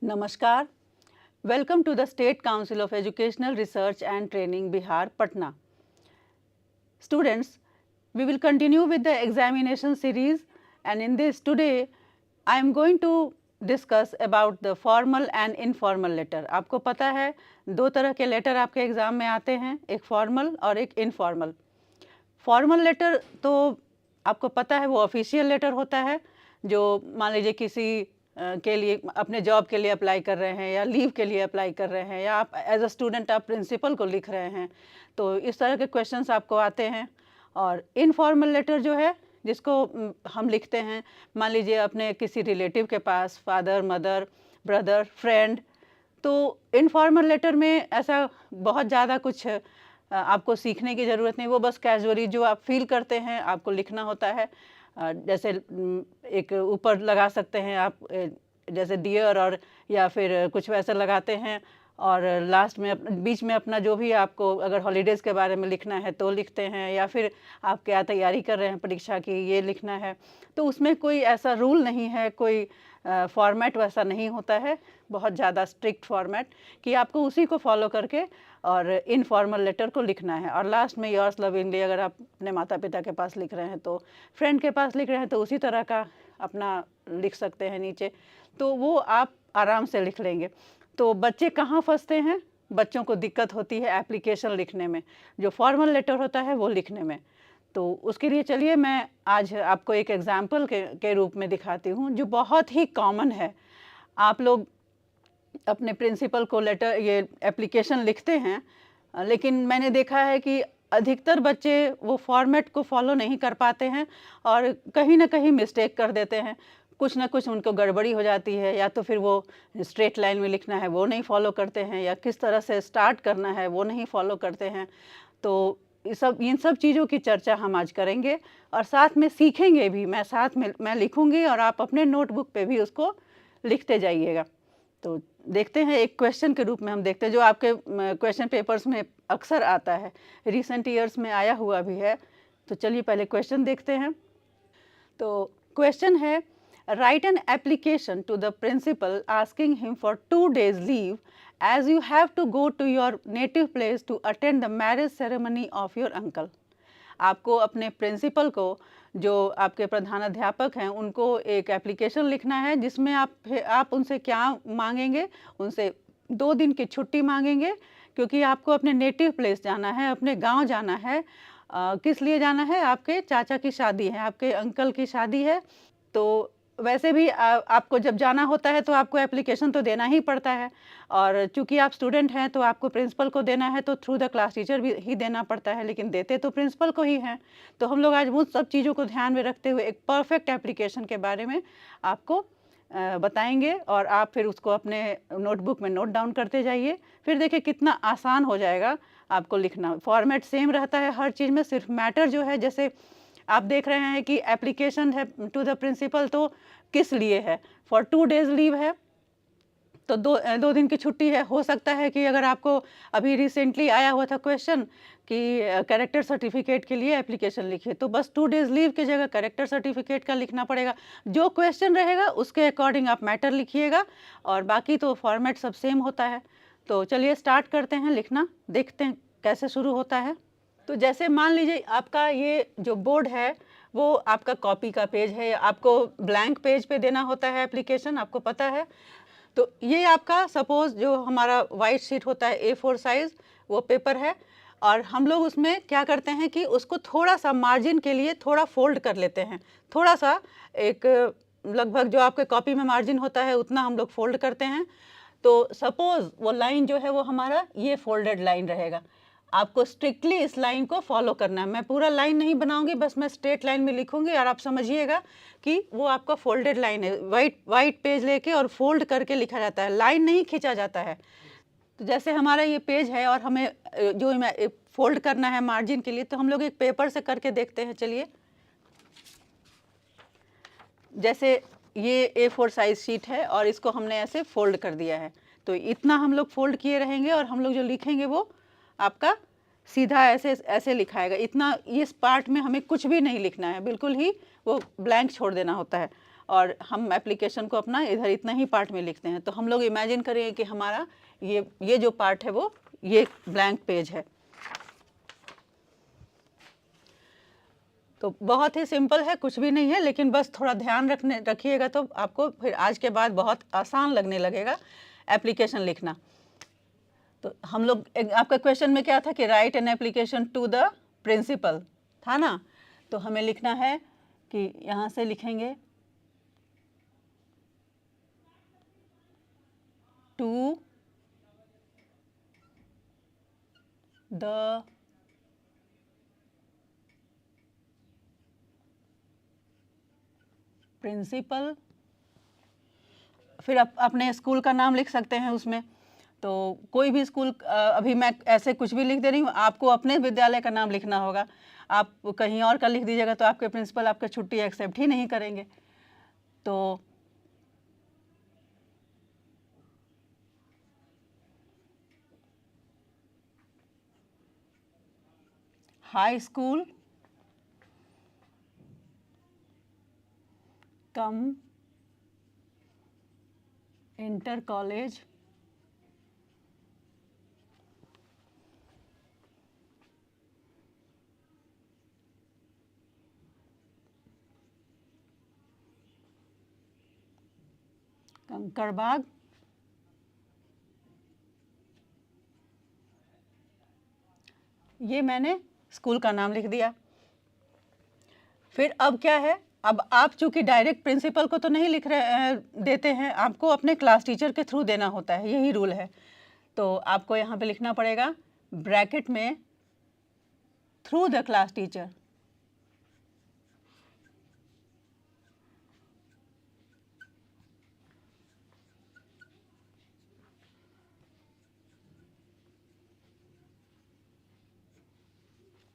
Namaskar. Welcome to the State Council of Educational Research and Training, Bihar, Patna. Students, we will continue with the examination series, and in this today I am going to discuss about the formal and informal letter. आपको पता है दो तरह के letter आपके exam में आते हैं, एक फॉर्मल और एक इनफॉर्मल। फॉर्मल लेटर तो आपको पता है वो ऑफिशियल लेटर होता है, जो मान लीजिए किसी के लिए अपने जॉब के लिए अप्लाई कर रहे हैं या लीव के लिए अप्लाई कर रहे हैं या आप एज अ स्टूडेंट आप प्रिंसिपल को लिख रहे हैं, तो इस तरह के क्वेश्चंस आपको आते हैं। और इनफॉर्मल लेटर जो है जिसको हम लिखते हैं मान लीजिए अपने किसी रिलेटिव के पास, फादर, मदर, ब्रदर, फ्रेंड, तो इनफॉर्मल लेटर में ऐसा बहुत ज़्यादा कुछ आपको सीखने की ज़रूरत नहीं, वो बस कैजुअली जो आप फील करते हैं आपको लिखना होता है। जैसे एक ऊपर लगा सकते हैं आप जैसे डियर और या फिर कुछ वैसा लगाते हैं, और लास्ट में बीच में अपना जो भी आपको अगर हॉलीडेज़ के बारे में लिखना है तो लिखते हैं, या फिर आप क्या तैयारी कर रहे हैं परीक्षा की ये लिखना है। तो उसमें कोई ऐसा रूल नहीं है, कोई फॉर्मेट वैसा नहीं होता है, बहुत ज़्यादा स्ट्रिक्ट फॉर्मेट कि आपको उसी को फॉलो करके और इनफॉर्मल लेटर को लिखना है। और लास्ट में योर्स लविंगली अगर आप अपने माता पिता के पास लिख रहे हैं, तो फ्रेंड के पास लिख रहे हैं तो उसी तरह का अपना लिख सकते हैं नीचे, तो वो आप आराम से लिख लेंगे। तो बच्चे कहाँ फंसते हैं? बच्चों को दिक्कत होती है एप्लीकेशन लिखने में, जो फॉर्मल लेटर होता है वो लिखने में। तो उसके लिए चलिए मैं आज आपको एक एग्जाम्पल के रूप में दिखाती हूँ जो बहुत ही कॉमन है। आप लोग अपने प्रिंसिपल को लेटर ये एप्लीकेशन लिखते हैं, लेकिन मैंने देखा है कि अधिकतर बच्चे वो फॉर्मेट को फॉलो नहीं कर पाते हैं और कहीं ना कहीं मिस्टेक कर देते हैं, कुछ ना कुछ उनको गड़बड़ी हो जाती है, या तो फिर वो स्ट्रेट लाइन में लिखना है वो नहीं फॉलो करते हैं, या किस तरह से स्टार्ट करना है वो नहीं फॉलो करते हैं। तो इन सब चीज़ों की चर्चा हम आज करेंगे और साथ में सीखेंगे भी। मैं लिखूंगी और आप अपने नोटबुक पे भी उसको लिखते जाइएगा। तो देखते हैं, एक क्वेश्चन के रूप में हम देखते हैं जो आपके क्वेश्चन पेपर्स में अक्सर आता है, रिसेंट ईयर्स में आया हुआ भी है। तो चलिए पहले क्वेश्चन देखते हैं। तो क्वेश्चन है, write an application to the principal asking him for 2 days leave as you have to go to your native place to attend the marriage ceremony of your uncle। आपको अपने प्रिंसिपल को, जो आपके प्रधानाध्यापक हैं, उनको एक एप्लीकेशन लिखना है जिसमें आप उनसे क्या मांगेंगे, उनसे 2 दिन की छुट्टी मांगेंगे, क्योंकि आपको अपने नेटिव प्लेस जाना है, अपने गांव जाना है। किस लिए जाना है? आपके चाचा की शादी है, आपके अंकल की शादी है। तो वैसे भी आपको जब जाना होता है तो आपको एप्लीकेशन तो देना ही पड़ता है, और चूंकि आप स्टूडेंट हैं तो आपको प्रिंसिपल को देना है, तो थ्रू द क्लास टीचर भी ही देना पड़ता है, लेकिन देते तो प्रिंसिपल को ही हैं। तो हम लोग आज उन सब चीज़ों को ध्यान में रखते हुए एक परफेक्ट एप्लीकेशन के बारे में आपको बताएंगे, और आप फिर उसको अपने नोटबुक में नोट डाउन करते जाइए। फिर देखिए कितना आसान हो जाएगा आपको लिखना। फॉर्मेट सेम रहता है हर चीज़ में, सिर्फ मैटर जो है, जैसे आप देख रहे हैं कि एप्लीकेशन है टू द प्रिंसिपल, तो किस लिए है? फॉर 2 days लीव है, तो दो दिन की छुट्टी है। हो सकता है कि अगर आपको अभी रिसेंटली आया हुआ था क्वेश्चन कि कैरेक्टर सर्टिफिकेट के लिए एप्लीकेशन लिखिए, तो बस 2 days लीव की जगह कैरेक्टर सर्टिफिकेट का लिखना पड़ेगा। जो क्वेश्चन रहेगा उसके अकॉर्डिंग आप मैटर लिखिएगा, और बाकी तो फॉर्मेट सब सेम होता है। तो चलिए स्टार्ट करते हैं लिखना, देखते हैं कैसे शुरू होता है। तो जैसे मान लीजिए आपका ये जो बोर्ड है वो आपका कॉपी का पेज है, आपको ब्लैंक पेज पे देना होता है एप्लीकेशन, आपको पता है। तो ये आपका सपोज जो हमारा वाइट शीट होता है A4 साइज़, वो पेपर है, और हम लोग उसमें क्या करते हैं कि उसको थोड़ा सा मार्जिन के लिए थोड़ा फोल्ड कर लेते हैं, थोड़ा सा, एक लगभग जो आपके कॉपी में मार्जिन होता है उतना हम लोग फोल्ड करते हैं। तो सपोज वो लाइन जो है वो हमारा ये फोल्डेड लाइन रहेगा, आपको स्ट्रिक्टली इस लाइन को फॉलो करना है। मैं पूरा लाइन नहीं बनाऊंगी, बस मैं स्ट्रेट लाइन में लिखूंगी, और आप समझिएगा कि वो आपका फोल्डेड लाइन है। वाइट पेज लेके और फोल्ड करके लिखा जाता है, लाइन नहीं खींचा जाता है। तो जैसे हमारा ये पेज है और हमें जो फोल्ड करना है मार्जिन के लिए, तो हम लोग एक पेपर से करके देखते हैं। चलिए, जैसे ये A4 साइज शीट है और इसको हमने ऐसे फोल्ड कर दिया है, तो इतना हम लोग फोल्ड किए रहेंगे, और हम लोग जो लिखेंगे वो आपका सीधा ऐसे ऐसे लिखाएगा। इतना इस पार्ट में हमें कुछ भी नहीं लिखना है, बिल्कुल ही वो ब्लैंक छोड़ देना होता है। और हम एप्लीकेशन को अपना इधर इतना ही पार्ट में लिखते हैं। तो हम लोग इमेजिन करेंगे कि हमारा ये जो पार्ट है वो ये ब्लैंक पेज है। तो बहुत ही सिंपल है, कुछ भी नहीं है, लेकिन बस थोड़ा ध्यान रखिएगा तो आपको फिर आज के बाद बहुत आसान लगने लगेगा एप्लीकेशन लिखना। तो हम लोग आपका क्वेश्चन में क्या था कि write an application to the principal था ना। तो हमें लिखना है कि यहाँ से लिखेंगे टू द प्रिंसिपल, फिर अपने स्कूल का नाम लिख सकते हैं उसमें। तो कोई भी स्कूल, अभी मैं ऐसे कुछ भी लिख दे रही हूँ, आपको अपने विद्यालय का नाम लिखना होगा। आप कहीं और का लिख दीजिएगा तो आपके प्रिंसिपल आपका छुट्टी एक्सेप्ट ही नहीं करेंगे। तो हाई स्कूल कम इंटर कॉलेज कंकड़बाग ये मैंने स्कूल का नाम लिख दिया। फिर अब क्या है, अब आप चूंकि डायरेक्ट प्रिंसिपल को तो नहीं लिख रहे देते हैं, आपको अपने क्लास टीचर के थ्रू देना होता है, यही रूल है। तो आपको यहाँ पे लिखना पड़ेगा ब्रैकेट में थ्रू द क्लास टीचर।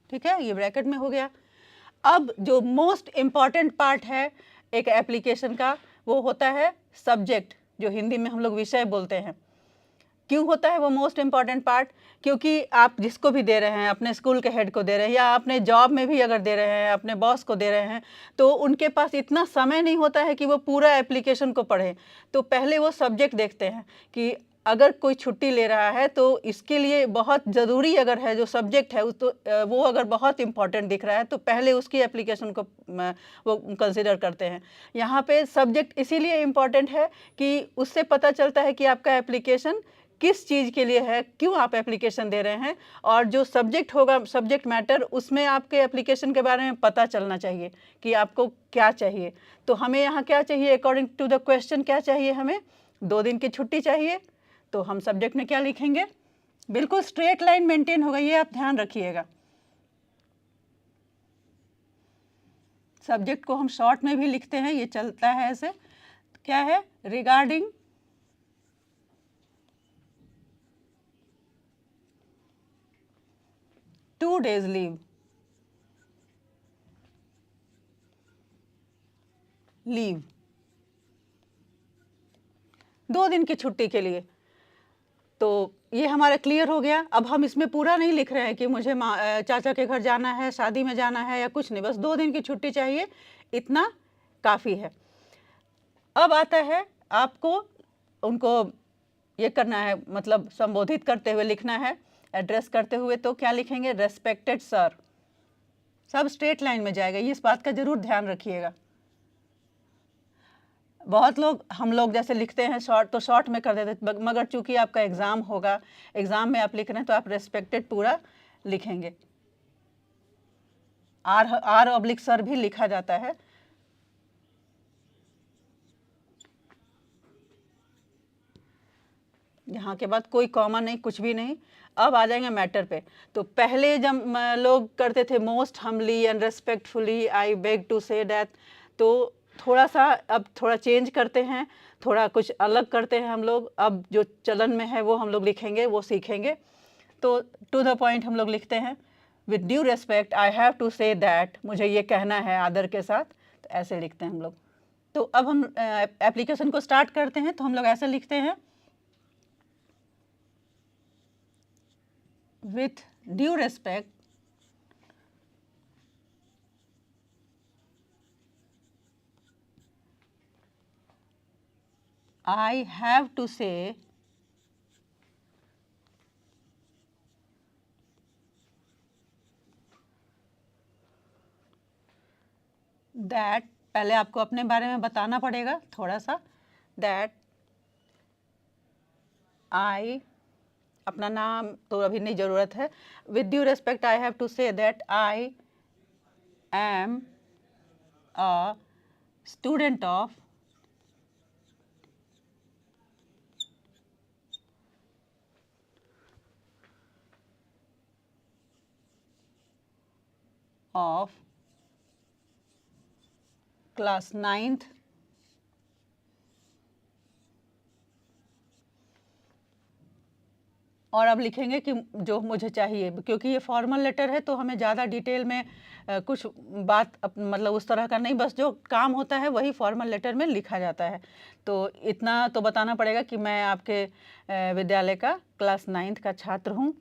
ठीक है, ये ब्रैकेट में हो गया। अब जो मोस्ट इम्पॉर्टेंट पार्ट है एक एप्लीकेशन का, वो होता है सब्जेक्ट, जो हिंदी में हम लोग विषय बोलते हैं। क्यों होता है वो मोस्ट इम्पॉर्टेंट पार्ट? क्योंकि आप जिसको भी दे रहे हैं, अपने स्कूल के हेड को दे रहे हैं या अपने जॉब में भी अगर दे रहे हैं, अपने बॉस को दे रहे हैं, तो उनके पास इतना समय नहीं होता है कि वो पूरा एप्लीकेशन को पढ़ें। तो पहले वो सब्जेक्ट देखते हैं कि अगर कोई छुट्टी ले रहा है तो इसके लिए बहुत ज़रूरी अगर है जो सब्जेक्ट है, तो वो अगर बहुत इम्पॉर्टेंट दिख रहा है तो पहले उसकी एप्लीकेशन को वो कंसिडर करते हैं। यहाँ पे सब्जेक्ट इसीलिए इम्पॉर्टेंट है कि उससे पता चलता है कि आपका एप्लीकेशन किस चीज़ के लिए है, क्यों आप एप्लीकेशन दे रहे हैं, और जो सब्जेक्ट होगा, सब्जेक्ट मैटर, उसमें आपके एप्लीकेशन के बारे में पता चलना चाहिए कि आपको क्या चाहिए। तो हमें यहाँ क्या चाहिए, अकॉर्डिंग टू द क्वेश्चन क्या चाहिए, हमें 2 दिन की छुट्टी चाहिए। तो हम सब्जेक्ट में क्या लिखेंगे, बिल्कुल स्ट्रेट लाइन मेंटेन होगा, ये आप ध्यान रखिएगा। सब्जेक्ट को हम शॉर्ट में भी लिखते हैं, ये चलता है ऐसे। क्या है, रिगार्डिंग 2 days लीव, लीव 2 दिन की छुट्टी के लिए। तो ये हमारा क्लियर हो गया। अब हम इसमें पूरा नहीं लिख रहे हैं कि मुझे चाचा के घर जाना है, शादी में जाना है या कुछ नहीं, बस 2 दिन की छुट्टी चाहिए, इतना काफ़ी है। अब आता है आपको उनको ये करना है, मतलब संबोधित करते हुए लिखना है, एड्रेस करते हुए। तो क्या लिखेंगे, रेस्पेक्टेड सर, सब स्ट्रेट लाइन में जाएगा, ये इस बात का जरूर ध्यान रखिएगा। बहुत लोग, हम लोग जैसे लिखते हैं शॉर्ट, तो शॉर्ट में कर देते, मगर चूंकि आपका एग्ज़ाम होगा, एग्ज़ाम में आप लिख रहे हैं, तो आप रेस्पेक्टेड पूरा लिखेंगे। आर ऑब्लिक सर भी लिखा जाता है। यहाँ के बाद कोई कॉमा नहीं, कुछ भी नहीं। अब आ जाएंगे मैटर पे। तो पहले जब लोग करते थे most humbly and respectfully I beg to say that, तो थोड़ा सा अब थोड़ा चेंज करते हैं, थोड़ा कुछ अलग करते हैं हम लोग। अब जो चलन में है वो हम लोग लिखेंगे, वो सीखेंगे। तो टू द पॉइंट हम लोग लिखते हैं, with due respect I have to say that, मुझे ये कहना है आदर के साथ, तो ऐसे लिखते हैं हम लोग। तो अब हम एप्लीकेशन को स्टार्ट करते हैं। तो हम लोग ऐसे लिखते हैं, with due respect I have to say that, पहले आपको अपने बारे में बताना पड़ेगा थोड़ा सा, that I, अपना नाम तो अभी नहीं ज़रूरत है, with due respect I have to say that I am a student of class 9th और अब लिखेंगे कि जो मुझे चाहिए, क्योंकि ये फॉर्मल लेटर है तो हमें ज़्यादा डिटेल में कुछ बात मतलब उस तरह का नहीं, बस जो काम होता है वही फॉर्मल लेटर में लिखा जाता है। तो इतना तो बताना पड़ेगा कि मैं आपके विद्यालय का क्लास 9th का छात्र हूँ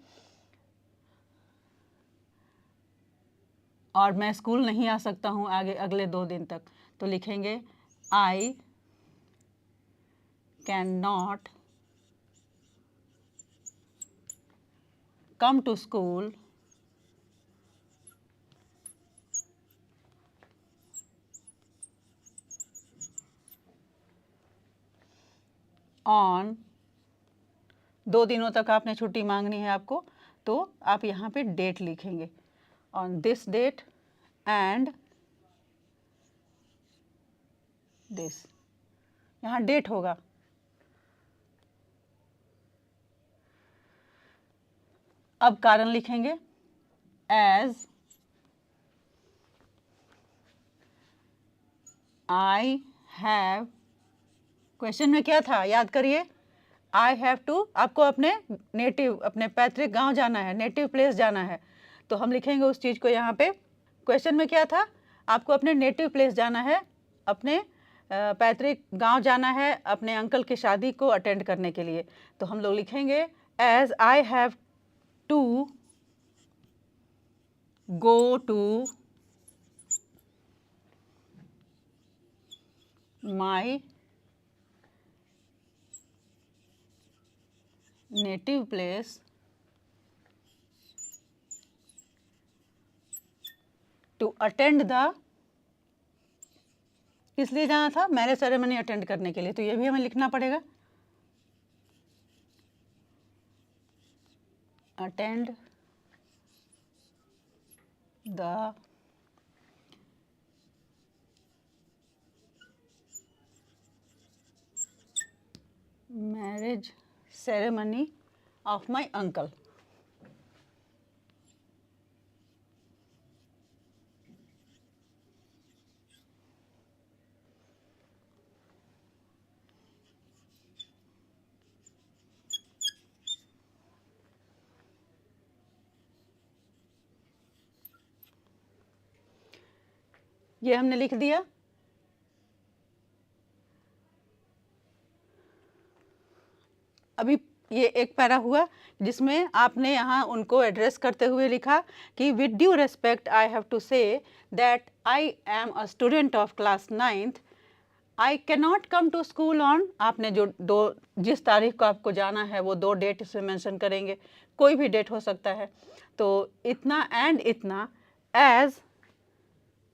और मैं स्कूल नहीं आ सकता हूँ आगे अगले 2 दिन तक। तो लिखेंगे आई can not come to school on, 2 दिनों तक आपने छुट्टी मांगनी है आपको, तो आप यहाँ पे डेट लिखेंगे, on this date and this, यहाँ डेट होगा। अब कारण लिखेंगे as I have, क्वेश्चन में क्या था याद करिए, आई हैव टू, आपको अपने नेटिव, अपने पैतृक गांव जाना है, नेटिव प्लेस जाना है, तो हम लिखेंगे उस चीज़ को यहाँ पे। क्वेश्चन में क्या था, आपको अपने नेटिव प्लेस जाना है, अपने पैतृक गांव जाना है अपने अंकल की शादी को अटेंड करने के लिए। तो हम लोग लिखेंगे as I have to go to my native place to attend the, किस लिए जाना था, मैरिज सेरेमनी अटेंड करने के लिए, तो ये भी हमें लिखना पड़ेगा, attend the marriage ceremony of my uncle. ये हमने लिख दिया। अभी ये एक पैरा हुआ जिसमें आपने यहाँ उनको एड्रेस करते हुए लिखा कि with due respect I have to say that I am a student of class 9th, I can not come to school on, आपने जो जिस तारीख को आपको जाना है वो 2 डेट इसमें मेंशन करेंगे, कोई भी डेट हो सकता है। तो इतना एंड इतना, as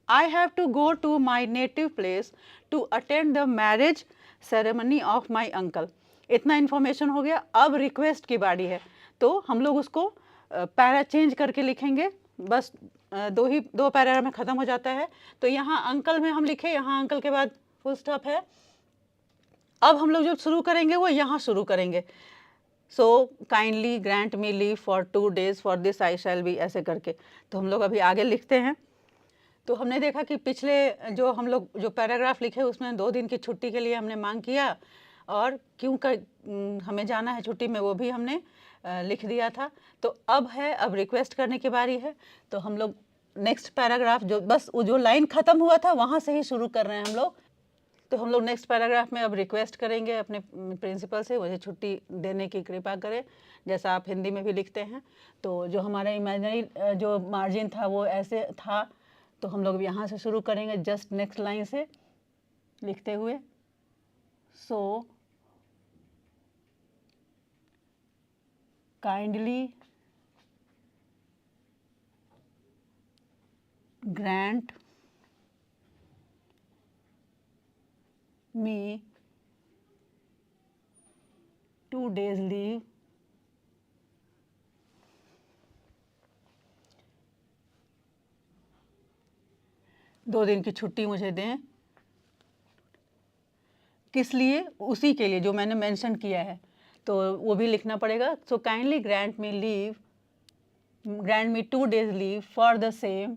I have to go to my native place to attend the marriage ceremony of my uncle. इतना इन्फॉर्मेशन हो गया। अब रिक्वेस्ट की बारी है, तो हम लोग उसको पैरा चेंज करके लिखेंगे, बस 2 पैरा में ख़त्म हो जाता है। तो यहाँ अंकल में हम लिखे, यहाँ अंकल के बाद फुल स्टॉप है। अब हम लोग जो शुरू करेंगे वो यहाँ शुरू करेंगे, सो kindly grant me leave for 2 days for this I shall B, ऐसे करके। तो हम लोग अभी आगे लिखते हैं। तो हमने देखा कि पिछले जो हम लोग जो पैराग्राफ लिखे उसमें 2 दिन की छुट्टी के लिए हमने मांग किया, और क्यों हमें जाना है छुट्टी में वो भी हमने लिख दिया था। तो अब रिक्वेस्ट करने की बारी है। तो हम लोग नेक्स्ट पैराग्राफ जो बस वो जो लाइन ख़त्म हुआ था वहाँ से ही शुरू कर रहे हैं हम लोग। तो हम लोग नेक्स्ट पैराग्राफ में अब रिक्वेस्ट करेंगे अपने प्रिंसिपल से मुझे छुट्टी देने की कृपा करें, जैसा आप हिंदी में भी लिखते हैं। तो जो हमारा इमेजिनरी जो मार्जिन था वो ऐसे था, तो हम लोग यहाँ से शुरू करेंगे जस्ट नेक्स्ट लाइन से लिखते हुए, so kindly grant me 2 days leave दो दिन की छुट्टी मुझे दें। किस लिए? उसी के लिए जो मैंने मेंशन किया है, तो वो भी लिखना पड़ेगा। सो kindly grant me 2 days leave for the same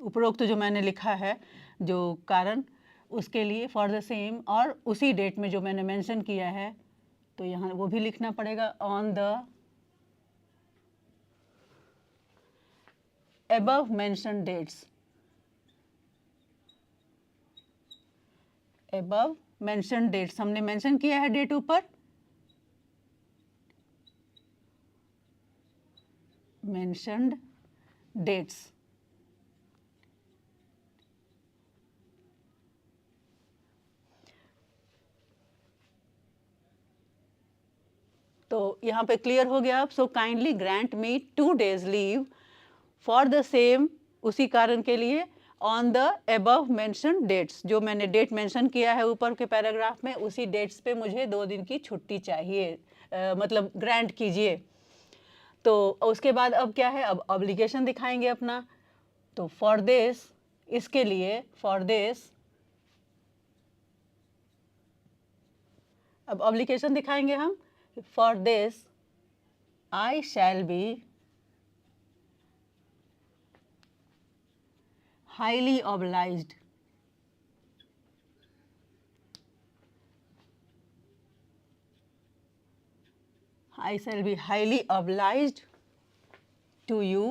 उपरोक्त जो मैंने लिखा है जो कारण, उसके लिए फॉर द सेम, और उसी डेट में जो मैंने मेंशन किया है तो यहाँ वो भी लिखना पड़ेगा। On the above mentioned dates, above mentioned dates हमने मेंशन किया है डेट ऊपर, mentioned dates। तो यहाँ पे क्लियर हो गया अब। So kindly grant me 2 days leave for the same, उसी कारण के लिए, on the above mention dates, जो मैंने डेट मेंशन किया है ऊपर के पैराग्राफ में, उसी डेट्स पे मुझे 2 दिन की छुट्टी चाहिए, मतलब ग्रांट कीजिए। तो उसके बाद अब क्या है, अब ऑब्लिगेशन दिखाएंगे अपना। तो फॉर दिस, इसके लिए, फॉर दिस, अब ऑब्लिगेशन दिखाएंगे हम। For this I shall B highly obliged, I shall be highly obliged to you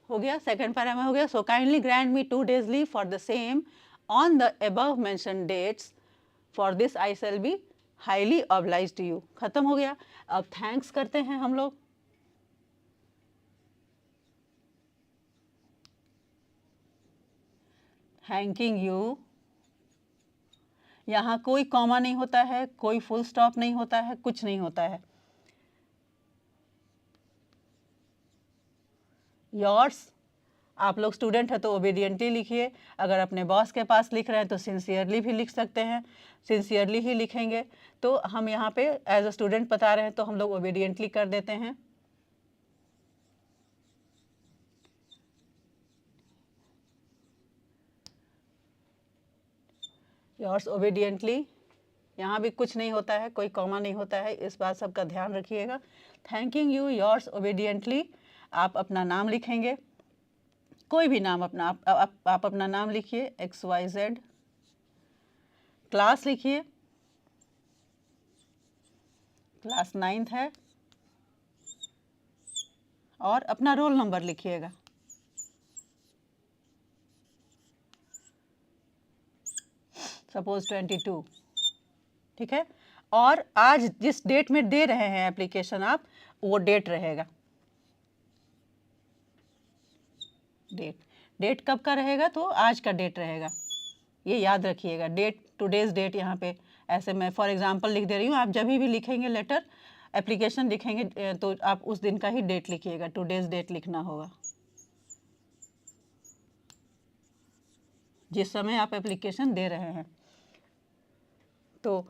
हो गया, सेकंड पैरा में हो गया। So kindly grant me 2 days leave for the same on the above mention dates, for this I shall be highly obliged to you. खत्म हो गया। अब thanks करते हैं हम लोग। थैंकिंग यू, यहाँ कोई कॉमा नहीं होता है, कोई फुल स्टॉप नहीं होता है, कुछ नहीं होता है। योर्स, आप लोग स्टूडेंट हैं तो ओबीडियंटली लिखिए। अगर अपने बॉस के पास लिख रहे हैं तो सिंसियरली भी लिख सकते हैं, सिंसियरली ही लिखेंगे। तो हम यहाँ पे एज अ स्टूडेंट बता रहे हैं तो हम लोग ओबीडियंटली कर देते हैं। योर्स ओबीडियंटली, यहाँ भी कुछ नहीं होता है, कोई कॉमा नहीं होता है, इस बात सबका ध्यान रखिएगा। थैंकिंग यू, योर्स ओबीडियंटली, आप अपना नाम लिखेंगे, कोई भी नाम अपना, आप अपना नाम लिखिए, XYZ, क्लास लिखिए, क्लास 9th है, और अपना रोल नंबर लिखिएगा। सपोज 22, ठीक है। और आज जिस डेट में दे रहे हैं एप्लीकेशन आप, वो डेट रहेगा। डेट कब का रहेगा? तो आज का डेट रहेगा, ये याद रखिएगा। डेट, टुडेज डेट, यहाँ पे ऐसे मैं फॉर एग्जांपल लिख दे रही हूँ। आप जब भी लिखेंगे लेटर, एप्लीकेशन लिखेंगे, तो आप उस दिन का ही डेट लिखिएगा, टुडेज डेट लिखना होगा, जिस समय आप एप्लीकेशन दे रहे हैं। तो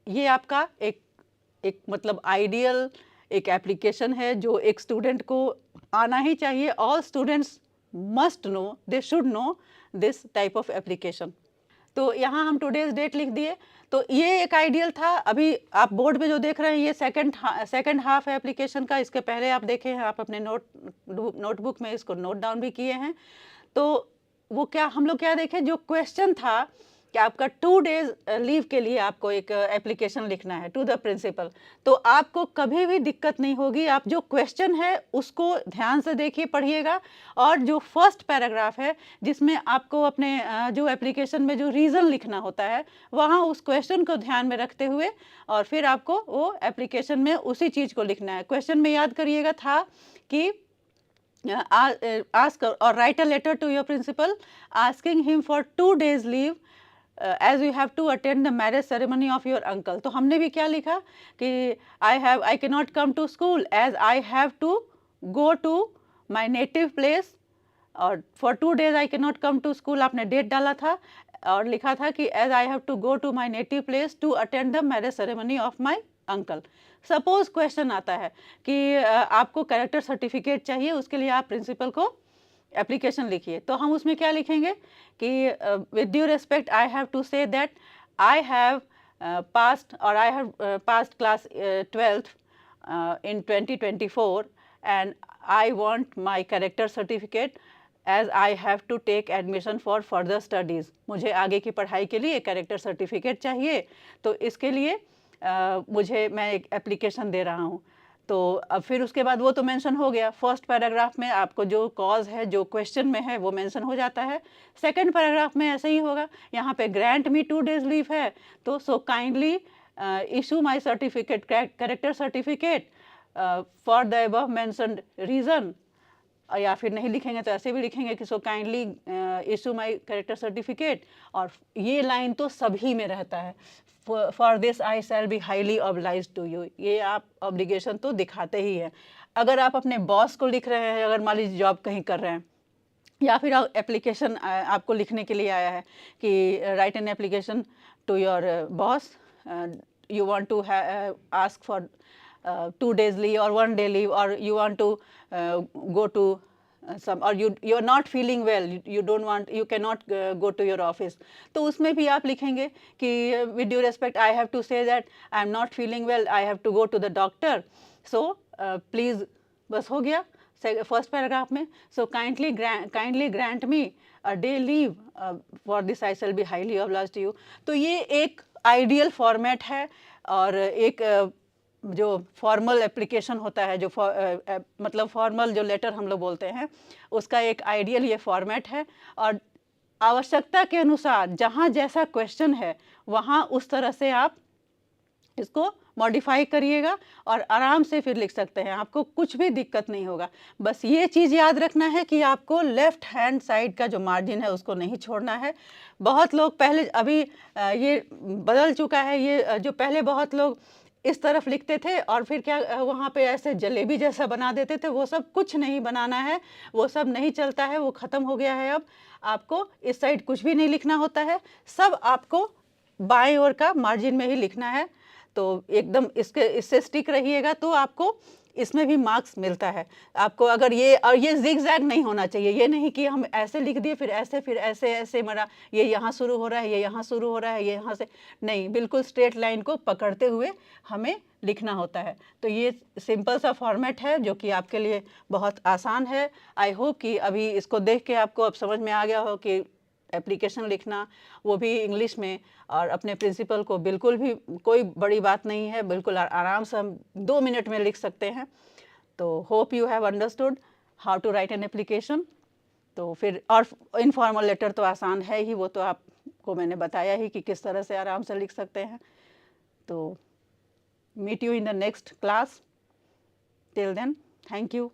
ये आपका एक मतलब आइडियल एक एप्लीकेशन है जो एक स्टूडेंट को आना ही चाहिए। All students must know, they should know this type of application. तो यहाँ हम टुडेज डेट लिख दिए। तो ये एक आइडियल था। अभी आप बोर्ड पे जो देख रहे हैं ये सेकंड हाफ है एप्लीकेशन का। इसके पहले आप देखे हैं, आप अपने नोटबुक में इसको नोट डाउन भी किए हैं। तो वो क्या हम लोग क्या देखें, जो क्वेश्चन था कि आपका 2 days लीव के लिए आपको एक एप्लीकेशन लिखना है टू द प्रिंसिपल। तो आपको कभी भी दिक्कत नहीं होगी। आप जो क्वेश्चन है उसको ध्यान से देखिए, पढ़िएगा, और जो फर्स्ट पैराग्राफ है जिसमें आपको अपने जो एप्लीकेशन में जो रीज़न लिखना होता है, वहाँ उस क्वेश्चन को ध्यान में रखते हुए और फिर आपको वो एप्लीकेशन में उसी चीज़ को लिखना है। क्वेश्चन में याद करिएगा था कि ask or write a letter to your principal asking him for 2 days leave as you have to attend the marriage ceremony of your uncle. तो हमने भी क्या लिखा कि I cannot come to school as I have to go to my native place और for 2 days I cannot come to school आपने date डाला था और लिखा था कि as I have to go to my native place to attend the marriage ceremony of my uncle. Suppose question आता है कि आपको कैरेक्टर सर्टिफिकेट चाहिए, उसके लिए आप प्रिंसिपल को एप्लीकेशन लिखिए, तो हम उसमें क्या लिखेंगे कि with due respect I have to say that I have passed और I have passed class 12th in 2024 and I want my character certificate as I have to take admission for further studies. मुझे आगे की पढ़ाई के लिए character certificate चाहिए, तो इसके लिए मुझे मैं एक एप्लीकेशन दे रहा हूँ. तो अब फिर उसके बाद वो तो मेंशन हो गया. फर्स्ट पैराग्राफ में आपको जो कॉज है, जो क्वेश्चन में है, वो मेंशन हो जाता है. सेकंड पैराग्राफ में ऐसे ही होगा. यहाँ पे ग्रांट मी 2 days लीव है, तो so kindly issue my certificate, character certificate for the above mentioned reason. या फिर नहीं लिखेंगे तो ऐसे भी लिखेंगे कि so kindly issue my character certificate. और ये लाइन तो सभी में रहता है, for this I shall be highly oblige to you. ये आप ऑब्लिगेशन तो दिखाते ही हैं. अगर आप अपने बॉस को लिख रहे हैं, अगर मान लीजिए जॉब कहीं कर रहे हैं, या फिर एप्लीकेशन आपको लिखने के लिए आया है कि write an application to your boss, you want to ask for 2 days leave or 1 day leave, or you want to go to some, or you are not feeling well, you don't want, you cannot go to your office. तो उसमें भी आप लिखेंगे कि with due respect I have to say that I am not feeling well, I have to go to the doctor, so please. बस हो गया first paragraph में. So kindly grant me a day leave for this I shall be highly obliged to you. तो ये एक ideal format है, और एक जो फॉर्मल एप्लीकेशन होता है, जो मतलब फॉर्मल जो लेटर हम लोग बोलते हैं, उसका एक आइडियल ये फॉर्मेट है. और आवश्यकता के अनुसार जहाँ जैसा क्वेश्चन है वहाँ उस तरह से आप इसको मॉडिफाई करिएगा और आराम से फिर लिख सकते हैं. आपको कुछ भी दिक्कत नहीं होगा. बस ये चीज़ याद रखना है कि आपको लेफ़्ट हैंड साइड का जो मार्जिन है उसको नहीं छोड़ना है. बहुत लोग पहले, अभी ये बदल चुका है, ये जो पहले बहुत लोग इस तरफ लिखते थे और फिर क्या वहाँ पे ऐसे जलेबी जैसा बना देते थे, वो सब कुछ नहीं बनाना है, वो सब नहीं चलता है, वो ख़त्म हो गया है. अब आपको इस साइड कुछ भी नहीं लिखना होता है, सब आपको बाएं ओर का मार्जिन में ही लिखना है. तो एकदम इससे स्टिक रहिएगा तो आपको इसमें भी मार्क्स मिलता है. आपको अगर ये, और ये जिग-जैग नहीं होना चाहिए. ये नहीं कि हम ऐसे लिख दिए फिर ऐसे मरा, ये यहाँ शुरू हो रहा है, ये यहाँ शुरू हो रहा है, ये यहाँ से नहीं, बिल्कुल स्ट्रेट लाइन को पकड़ते हुए हमें लिखना होता है. तो ये सिंपल सा फॉर्मेट है जो कि आपके लिए बहुत आसान है. आई होप कि अभी इसको देख के आपको अब समझ में आ गया हो कि एप्लीकेशन लिखना, वो भी इंग्लिश में, और अपने प्रिंसिपल को बिल्कुल भी कोई बड़ी बात नहीं है, बिल्कुल आराम से हम 2 मिनट में लिख सकते हैं. तो hope you have understood how to write an application. तो फिर और इनफॉर्मल लेटर तो आसान है ही, वो तो आपको मैंने बताया ही कि किस तरह से आराम से लिख सकते हैं. तो meet you in the next class. Till then, thank you.